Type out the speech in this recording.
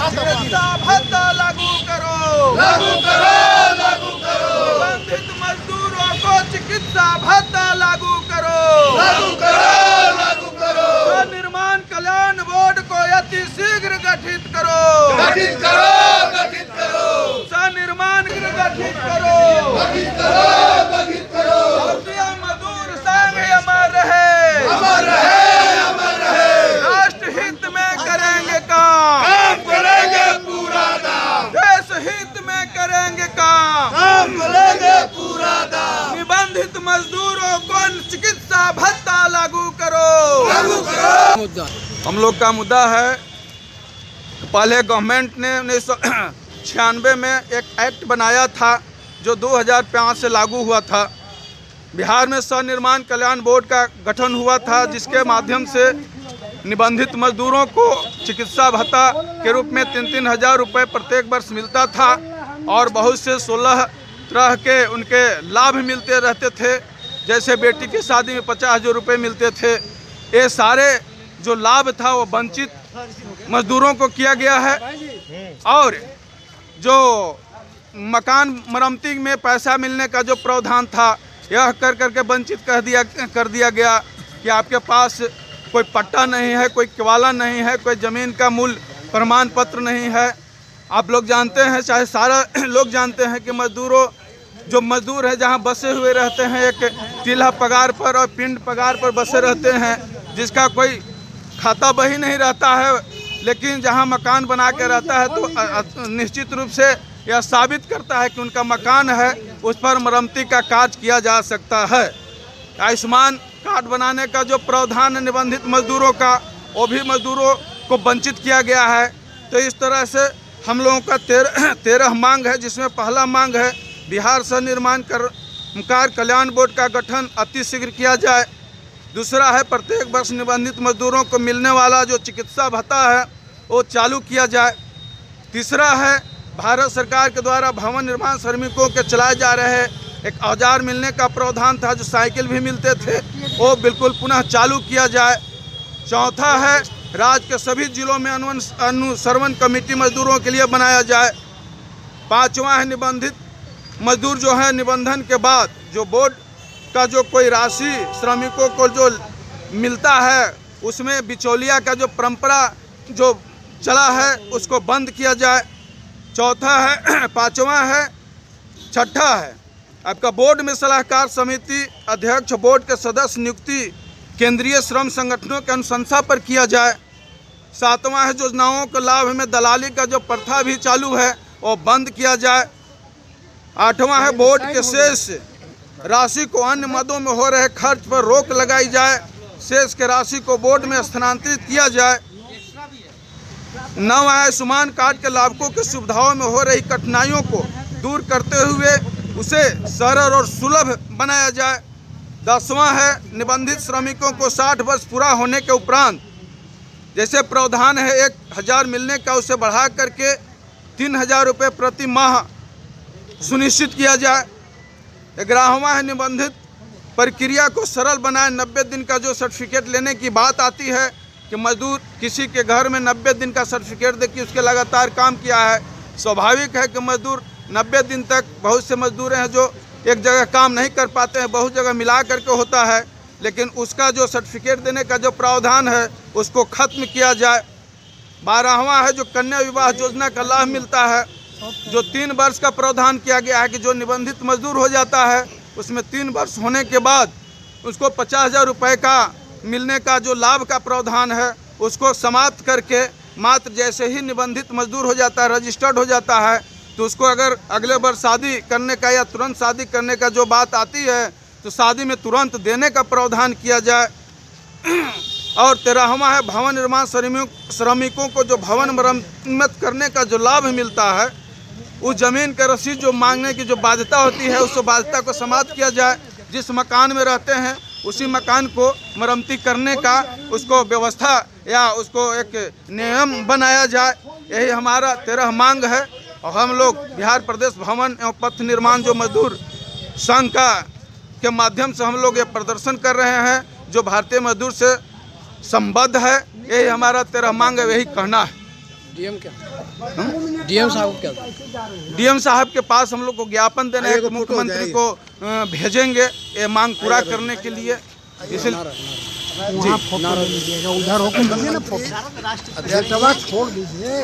चिकित्सा भत्ता लागू करो, लागू करो, लागू करो, निबंधित मजदूरों को चिकित्सा भत्ता लागू करो, लागू करो, लागू करो, निर्माण कल्याण बोर्ड को अति शीघ्र गठित करो, गठित करो, गठित करो, निर्माण गठित करो, गठित करो, गठित करो। भारतीय मजदूर संघ अमर रहे, अमर रहे, अमर रहे। राष्ट्र हित में करेंगे काम, काम करेंगे पूरा दाम, देश हित में करेंगे काम, काम करेंगे पूरा दाम, निबंधित मजदूरों को चिकित्सा भत्ता लागू करो, लागू करो। हम लोग का मुद्दा है, पहले गवर्नमेंट ने 1996 में एक एक्ट बनाया था जो 2005 से लागू हुआ था। बिहार में स्वनिर्माण कल्याण बोर्ड का गठन हुआ था, जिसके माध्यम से निबंधित मजदूरों को चिकित्सा भत्ता के रूप में 3-3 हज़ार रुपये प्रत्येक वर्ष मिलता था और बहुत से 16 तरह के उनके लाभ मिलते रहते थे। जैसे बेटी की शादी में 50,000 रुपये मिलते थे। ये सारे जो लाभ था वो वंचित मजदूरों को किया गया है और जो मकान मरम्मती में पैसा मिलने का जो प्रावधान था यह करके वंचित कर दिया गया कि आपके पास कोई पट्टा नहीं है, कोई किवाला नहीं है, कोई ज़मीन का मूल प्रमाण पत्र नहीं है। आप लोग जानते हैं, चाहे सारा लोग जानते हैं कि जो मजदूर है जहां बसे हुए रहते हैं, एक टिल्हा पगार पर और पिंड पगार पर बसे रहते हैं, जिसका कोई खाता बही नहीं रहता है, लेकिन जहां मकान बना के रहता है तो निश्चित रूप से यह साबित करता है कि उनका मकान है, उस पर मरम्मती का कार्य किया जा सकता है। आयुष्मान कार्ड बनाने का जो प्रावधान है निबंधित मजदूरों का, वो भी मजदूरों को वंचित किया गया है। तो इस तरह से हम लोगों का 13 मांग है, जिसमें पहला मांग है बिहार स्वनिर्माण कर्मकार कल्याण बोर्ड का गठन अति शीघ्र किया जाए। दूसरा है प्रत्येक वर्ष निबंधित मजदूरों को मिलने वाला जो चिकित्सा भत्ता है वो चालू किया जाए। तीसरा है भारत सरकार के द्वारा भवन निर्माण श्रमिकों के चलाए जा रहे एक औजार मिलने का प्रावधान था, जो साइकिल भी मिलते थे, वो बिल्कुल पुनः चालू किया जाए। चौथा है राज्य के सभी जिलों में अनुश्रवण कमेटी मजदूरों के लिए बनाया जाए। पाँचवा है निबंधित मजदूर जो है निबंधन के बाद जो बोर्ड का जो कोई राशि श्रमिकों को जो मिलता है उसमें बिचौलिया का जो परंपरा जो चला है उसको बंद किया जाए। चौथा है, पाँचवा है, छठा है आपका बोर्ड में सलाहकार समिति अध्यक्ष बोर्ड के सदस्य नियुक्ति केंद्रीय श्रम संगठनों के अनुशंसा पर किया जाए। सातवां है योजनाओं के लाभ में दलाली का जो प्रथा भी चालू है वो बंद किया जाए। आठवां है बोर्ड के शेष राशि को अन्य मदों में हो रहे खर्च पर रोक लगाई जाए, शेष के राशि को बोर्ड में स्थानांतरित किया जाए। नौवां है आयुष्मान कार्ड के लाभुकों की सुविधाओं में हो रही कठिनाइयों को दूर करते हुए उसे सरल और सुलभ बनाया जाए। 10वां है निबंधित श्रमिकों को 60 वर्ष पूरा होने के उपरांत जैसे प्रावधान है 1,000 मिलने का, उसे बढ़ा करके 3,000 रुपये प्रति माह सुनिश्चित किया जाए। 11वां है निबंधित प्रक्रिया को सरल बनाए। 90 दिन का जो सर्टिफिकेट लेने की बात आती है कि मजदूर किसी के घर में 90 दिन का सर्टिफिकेट दे कि उसके लगातार काम किया है। स्वाभाविक है कि मजदूर 90 दिन तक, बहुत से मजदूर हैं जो एक जगह काम नहीं कर पाते हैं, बहुत जगह मिला करके होता है, लेकिन उसका जो सर्टिफिकेट देने का जो प्रावधान है उसको खत्म किया जाए। 12वां है जो कन्या विवाह योजना का लाभ मिलता है, जो 3 वर्ष का प्रावधान किया गया है कि जो निबंधित मजदूर हो जाता है उसमें 3 वर्ष होने के बाद उसको 50,000 रुपये का मिलने का जो लाभ का प्रावधान है उसको समाप्त करके मात्र जैसे ही निबंधित मजदूर हो जाता है, रजिस्टर्ड हो जाता है, तो उसको अगर अगले वर्ष शादी करने का या तुरंत शादी करने का जो बात आती है तो शादी में तुरंत देने का प्रावधान किया जाए। और 13वां है भवन निर्माण श्रमिकों को जो भवन मरम्मत करने का जो लाभ मिलता है, उस जमीन का रसीद जो मांगने की जो बाध्यता होती है उस बाध्यता को समाप्त किया जाए। जिस मकान में रहते हैं उसी मकान को मरम्मती करने का उसको व्यवस्था या उसको एक नियम बनाया जाए। यही हमारा 13 मांग है और हम लोग बिहार प्रदेश भवन एवं पथ निर्माण जो मजदूर संघ के माध्यम से हम लोग ये प्रदर्शन कर रहे हैं, जो भारतीय मजदूर से संबद्ध है। यही हमारा 13 मांग है, यही कहना है। डीएम क्या डीएम साहब क्या डीएम साहब के पास हम लोग को ज्ञापन देना है कि मुख्यमंत्री को भेजेंगे ये मांग पूरा करने के लिए। इसलिए वहाँ फोटो ले लीजिएगा, उधर होकर लीजिए ना फोटो, छोड़ दीजिए।